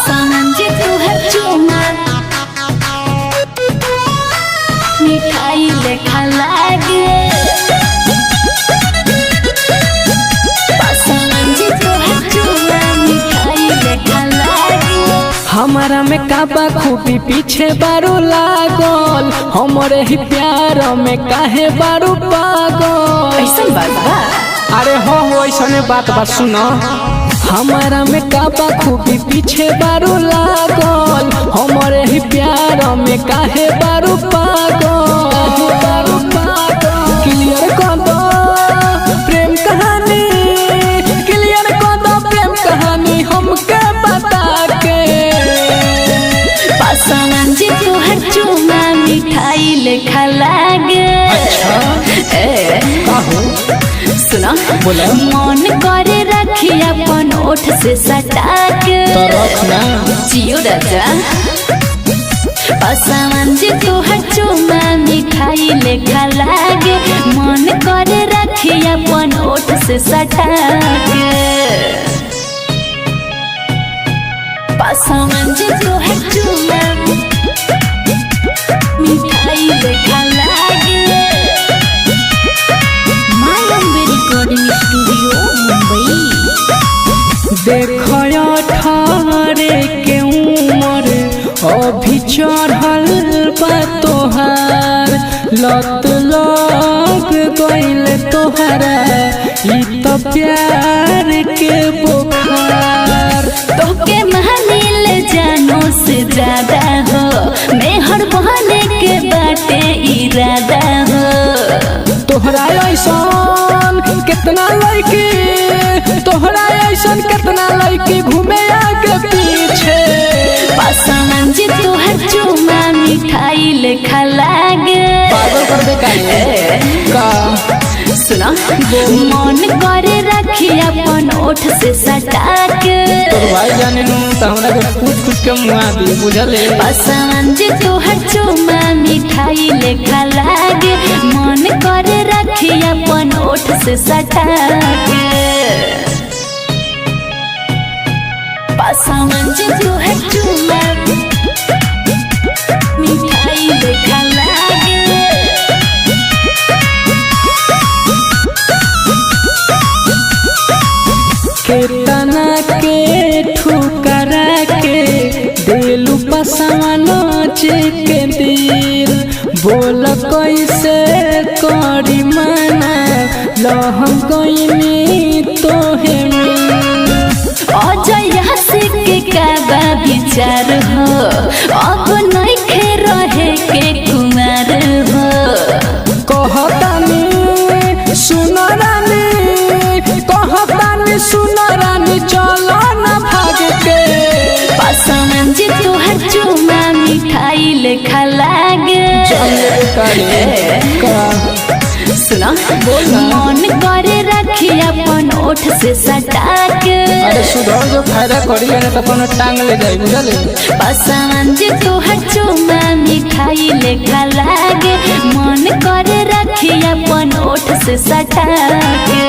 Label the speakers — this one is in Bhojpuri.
Speaker 1: पसंद तुहर चुमा मिठाई लेखा लागे पसंद तुहर चुमा मिठाई लेखा लागे।
Speaker 2: हमारा में काबा खूबी पीछे बारू लागल हमरे ही प्यार में काहे बारू पागल।
Speaker 1: ऐसा बात बा
Speaker 2: अरे हो ऐसा बात बा सुनो हमारा में काबा खूबी पीछे बारू लागल हमरे ही प्यार में काहे बारू पागल। क्लियर कर दो प्रेम कहानी क्लियर कर दो प्रेम कहानी हमके बता के।
Speaker 1: पसंद तुहर चुमा मिठाई लेखा लागे। सुनो मन करे रखी अपन ओठ से सटा के जियो राजा। पसंद तुहर चुमा मिठाई लेखा लागे मन करे रखी अपन ओठ से सटा के। पसंद तुहर चुमा मिठाई लेखा लागे। Recording studio Mumbai.
Speaker 2: देखो 18 के उम्र अभी चढ़ल बा तोहार लत लग गइल तोहरा ई तो प्यार के बुखार।
Speaker 1: तोके मानिल जानो से ज्यादा हो मेहर बहने के बाटे इरादा हो।
Speaker 2: तोहरा ऐसन कितना लड़की तोहरा ऐसन कितना लड़की घूमे आगे पीछे।
Speaker 1: पसंद तुहर चुमा मिठाई लेखा लागे।
Speaker 2: पागल कर दे का
Speaker 1: सुनो मन करे रखी अपन ओठ से सटा के।
Speaker 2: तोर भाई जाने नु त हमरा के कुछ के मुआ दी बुझले।
Speaker 1: पसंद तुहर चुमा मिठाई लेखा लागे मन करे रखी अपन ओठ से सटा के। पसंद तुहर चुमा मिठाई लेखा लागे।
Speaker 2: केतना के ठुकरा के दिलु पसवानो के दिल बोल कैसे करी मना लहम कोइनी तोहे मिल।
Speaker 1: अजय हंसी के का विचार हो अब नहीं खे रहे के कुमार हो।
Speaker 2: कहतानी सुन रानी चलो न भाग के।
Speaker 1: पसंद तुहर चुमा मिठाई लेखा लागे। सुनो मन करे रखी अपन ओठ से सटा के।
Speaker 2: अरे सुधर जो फायदा करी है तो कोनो टांग ले जाई बुझले।
Speaker 1: पसंद तुहर चुमा मिठाई लेखा लागे मन करे रखी अपन ओठ से सटा के।